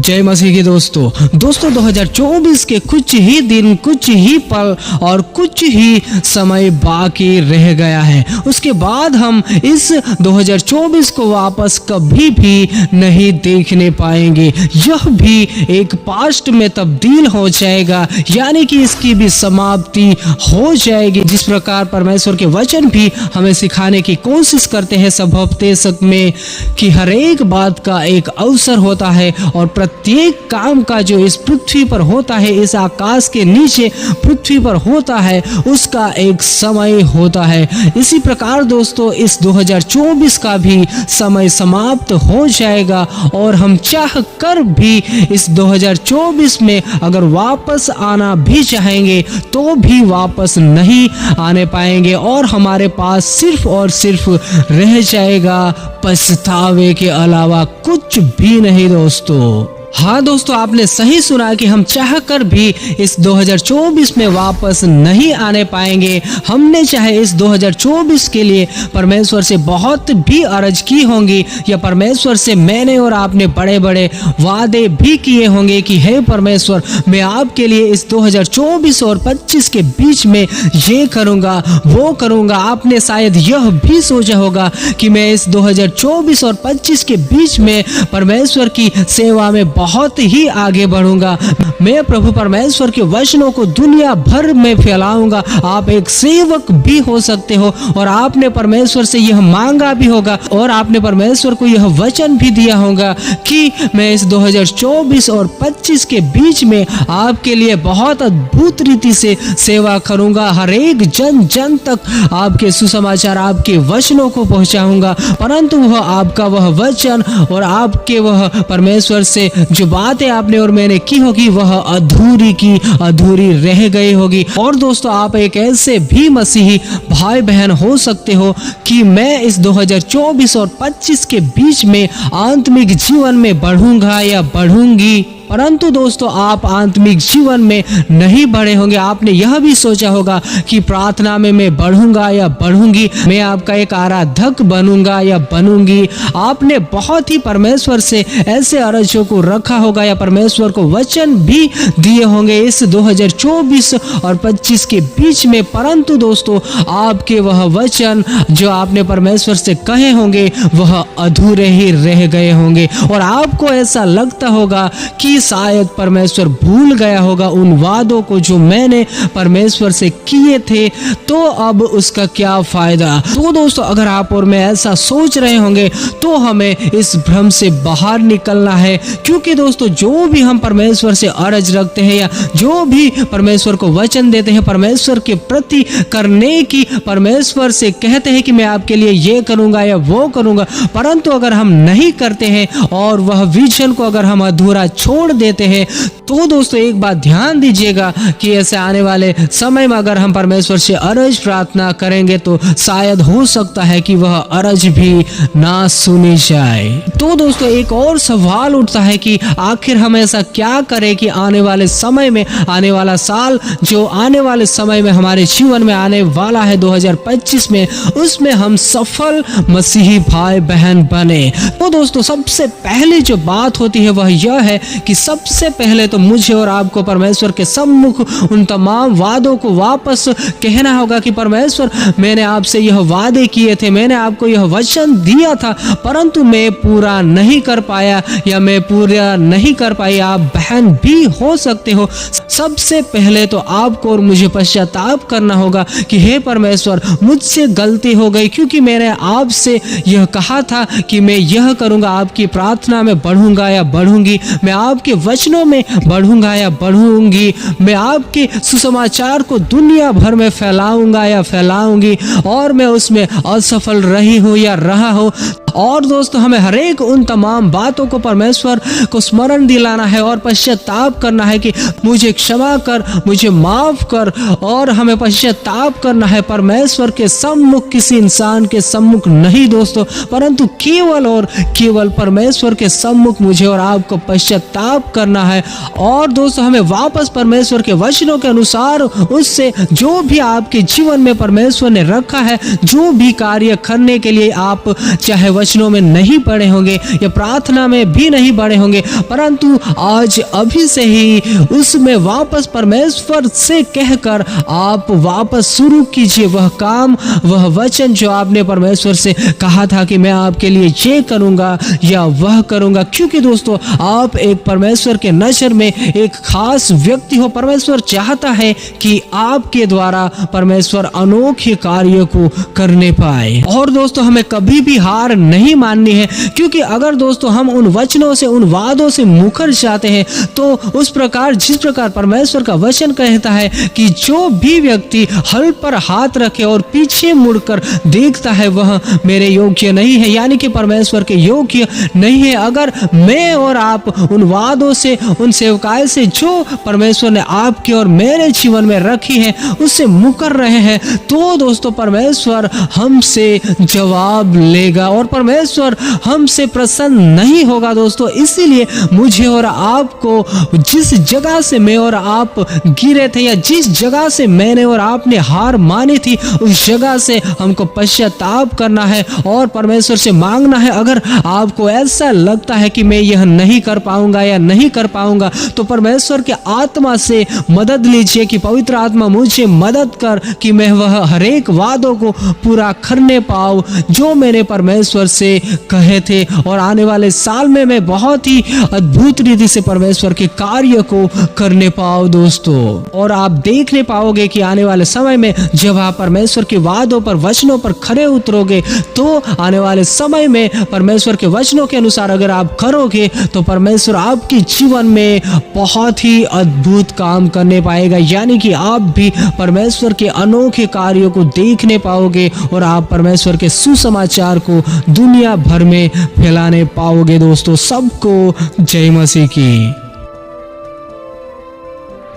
जय मसीह के दोस्तों 2024 के कुछ ही दिन, कुछ ही पल और कुछ ही समय बाकी रह गया है। उसके बाद हम इस 2024 को वापस कभी भी नहीं देखने पाएंगे। यह भी एक पास्ट में तब्दील हो जाएगा, यानी कि इसकी भी समाप्ति हो जाएगी। जिस प्रकार परमेश्वर के वचन भी हमें सिखाने की कोशिश करते हैं सब हफ्ते में कि हर एक बात का एक अवसर होता है और प्रत्येक काम का जो इस पृथ्वी पर होता है, इस आकाश के नीचे पृथ्वी पर होता है, उसका एक समय होता है। इसी प्रकार दोस्तों इस 2024 का भी समय समाप्त हो जाएगा और हम चाह कर भी इस 2024 में अगर वापस आना भी चाहेंगे तो भी वापस नहीं आने पाएंगे और हमारे पास सिर्फ और सिर्फ रह जाएगा पछतावे के अलावा कुछ भी नहीं दोस्तों। हाँ दोस्तों, आपने सही सुना कि हम चाह कर भी इस 2024 में वापस नहीं आने पाएंगे। हमने चाहे इस 2024 के लिए परमेश्वर से बहुत भी अर्ज की होंगी या परमेश्वर से मैंने और आपने बड़े बड़े वादे भी किए होंगे कि हे परमेश्वर, मैं आपके लिए इस 2024 और 25 के बीच में ये करूँगा, वो करूँगा। आपने शायद यह भी सोचा होगा कि मैं इस 2024 और 25 के बीच में परमेश्वर की सेवा में बहुत ही आगे बढ़ूंगा। मैं प्रभु परमेश्वर के वचनों को दुनिया भर में फैलाऊंगा। आप एक सेवक भी हो सकते हो और आपने परमेश्वर से यह मांगा भी होगा और आपने परमेश्वर को यह वचन भी दिया होगा कि मैं इस 2024 और 25 के बीच में आपके लिए बहुत अद्भुत रीति से सेवा करूंगा। हर एक जन जन तक आपके सुसमाचार, आपके वचनों को पहुंचाऊंगा। परंतु वह आपका वह वचन और आपके वह परमेश्वर से जो बातें आपने और मैंने की होगी वह अधूरी की अधूरी रह गई होगी। और दोस्तों आप एक ऐसे भी मसीही भाई बहन हो सकते हो कि मैं इस 2024 और 25 के बीच में आत्मिक जीवन में बढ़ूंगा या बढ़ूंगी, परंतु दोस्तों आप आत्मिक जीवन में नहीं बढ़े होंगे। आपने यह भी सोचा होगा कि प्रार्थना में मैं बढ़ूंगा या बढ़ूंगी, मैं आपका एक आराधक बनूंगा या बनूंगी। आपने बहुत ही परमेश्वर से ऐसे अर्जों को रखा होगा या परमेश्वर को वचन भी दिए होंगे इस 2024 और 25 के बीच में, परंतु दोस्तों आपके वह वचन जो आपने परमेश्वर से कहे होंगे वह अधूरे ही रह गए होंगे और आपको ऐसा लगता होगा कि शायद परमेश्वर भूल गया होगा उन वादों को जो मैंने परमेश्वर से किए थे, तो अब उसका क्या फायदा। तो दोस्तों अगर आप और मैं ऐसा सोच रहे होंगे तो हमें इस भ्रम से बाहर निकलना है, क्योंकि दोस्तों जो भी हम परमेश्वर से अर्ज रखते हैं या जो भी परमेश्वर को वचन देते हैं परमेश्वर के प्रति करने की, परमेश्वर से कहते हैं कि मैं आपके लिए ये करूंगा या वो करूंगा, परंतु अगर हम नहीं करते हैं और वह विजन को अगर हम अधूरा छोड़ देते हैं, तो दोस्तों एक बात ध्यान दीजिएगा कि ऐसे आने वाले समय में अगर हम परमेश्वर से अर्ज प्रार्थना करेंगे तो शायद हो सकता है कि वह अर्ज भी ना सुनी जाए। तो दोस्तों एक और सवाल उठता है कि आखिर हम ऐसा क्या करें कि आने वाले समय में, आने वाला साल जो आने वाले समय में हमारे जीवन में आने वाला है 2025 में, उसमें हम सफल मसीही भाई बहन बने। तो दोस्तों सबसे पहली जो बात होती है वह यह है कि सबसे पहले तो मुझे और आपको परमेश्वर के सम्मुख उन तमाम वादों को वापस कहना होगा कि परमेश्वर मैंने आपसे यह वादे किए थे, मैंने आपको यह वचन दिया था, परंतु मैं पूरा नहीं कर पाया या मैं पूरा नहीं कर पाई। आप बहन भी हो सकते हो। सबसे पहले तो आपको और मुझे पश्चाताप करना होगा कि हे परमेश्वर मुझसे गलती हो गई, क्योंकि मैंने आपसे यह कहा था कि मैं यह करूंगा, आपकी प्रार्थना में बढ़ूंगा या बढ़ूंगी, मैं आपके वचनों में बढ़ूंगा या बढ़ूंगी, मैं आपके सुसमाचार को दुनिया भर में फैलाऊंगा या फैलाऊंगी, और मैं उसमें असफल रही हूं या रहा हूं। और दोस्तों हमें हर एक उन तमाम बातों को परमेश्वर को स्मरण दिलाना है और पश्चाताप करना है कि मुझे क्षमा कर, मुझे माफ कर, और हमें पश्चाताप करना है परमेश्वर के सम्मुख, किसी इंसान के सम्मुख नहीं दोस्तों, परंतु केवल और केवल परमेश्वर के सम्मुख मुझे और आपको पश्चाताप करना है। और दोस्तों हमें वापस परमेश्वर के वचनों के अनुसार उससे जो भी आपके जीवन में परमेश्वर ने रखा है, जो भी कार्य करने के लिए आप चाहे वचनों में नहीं पढ़े होंगे या प्रार्थना में भी नहीं पढ़े होंगे, परंतु आज अभी से ही उसमें वापस परमेश्वर से कहकर आप वापस शुरू कीजिए वह काम, वह वचन जो आपने परमेश्वर से कहा था कि मैं आपके लिए ये करूंगा या वह करूंगा। क्योंकि दोस्तों आप एक परमेश्वर के नजर में एक खास व्यक्ति हो। परमेश्वर चाहता है कि आपके द्वारा परमेश्वर अनोखे कार्य को करने पाए। और दोस्तों हमें कभी भी हार नहीं माननी है, क्योंकि अगर दोस्तों हम उन वचनों से, उन वादों से मुकर जाते हैं तो उस प्रकार जिस प्रकार परमेश्वर का वचन कहता है कि जो भी व्यक्ति हल पर हाथ रखे और पीछे मुड़कर देखता है वह मेरे योग्य नहीं है, यानी कि परमेश्वर के योग्य नहीं है। अगर मैं और आप उन वादों से, उन सेवकाई से जो परमेश्वर ने आपके और मेरे जीवन में रखी है उससे मुकर रहे हैं, तो दोस्तों परमेश्वर हमसे जवाब लेगा और परमेश्वर हमसे प्रसन्न नहीं होगा दोस्तों। इसीलिए मुझे और आपको जिस जगह से मैं और आप गिरे थे या जिस जगह से मैंने और आपने हार मानी थी, उस जगह से हमको पश्चाताप करना है और परमेश्वर से मांगना है। अगर आपको ऐसा लगता है कि मैं यह नहीं कर पाऊंगा या नहीं कर पाऊंगा, तो परमेश्वर के आत्मा से मदद लीजिए कि पवित्र आत्मा मुझे मदद कर कि मैं वह हरेक वादों को पूरा करने पाऊं जो मैंने परमेश्वर से कहे थे, और आने वाले साल में मैं बहुत ही अद्भुत रीति से परमेश्वर के कार्य को करने पाऊं दोस्तों। और आप देखने पाओगे कि आने वाले समय में जब आप परमेश्वर के वादों पर, वचनों पर खरे उतरोगे, तो आने वाले समय में परमेश्वर के वचनों के अनुसार अगर आप करोगे तो परमेश्वर आपके जीवन में बहुत ही अद्भुत काम करने पाएगा, यानी कि आप भी परमेश्वर के अनोखे कार्यों को देखने पाओगे और आप परमेश्वर के सुसमाचार को दुनिया भर में फैलाने पाओगे दोस्तों। सबको जय मसीह की।